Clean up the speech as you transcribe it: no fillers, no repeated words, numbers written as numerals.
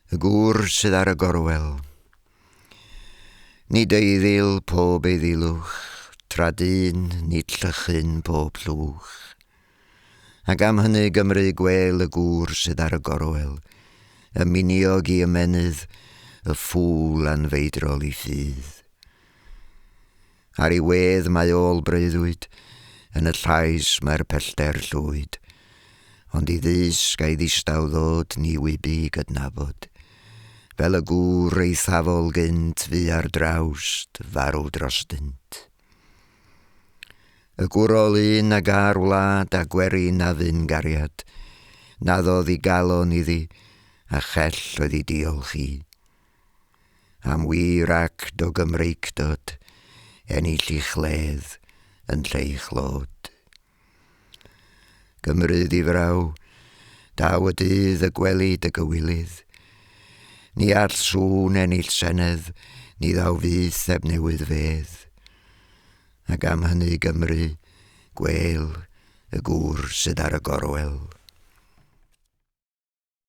Y gŵr sydd ar y gorwel. Ni deuddyl pob ei ddilwch, tra dyn nid llychyn pob llwch. Ac am hynny Gymru gwel y gŵr sydd ar y gorwel, y miniog i ymenydd, y ffŵl anfeidrol i ffydd. Ar ei wedd mae ôl breuddwyd, yn y llais mae'r pellter llwyd, ond i ddysg a'i ddistaw ddod ni wybu gydnabod, fel y gŵr eithafol gynt fu ar drawst, farw drostynt. Y gwrol un ag ar wlad a gwerin a fyn gariad, naddodd i galon iddi, a chell oedd i diolch i. Am wir ac do Gymreicdod, ennill i chledd yn lle i chlod. Gymru ddifraw, daw y dydd y gwelid y gywilydd, ni all sŵn ennill senedd, ni ddaw fydd heb newydd fedd. Ac am hynny Gymru, gwel y gŵr sydd ar y gorwel.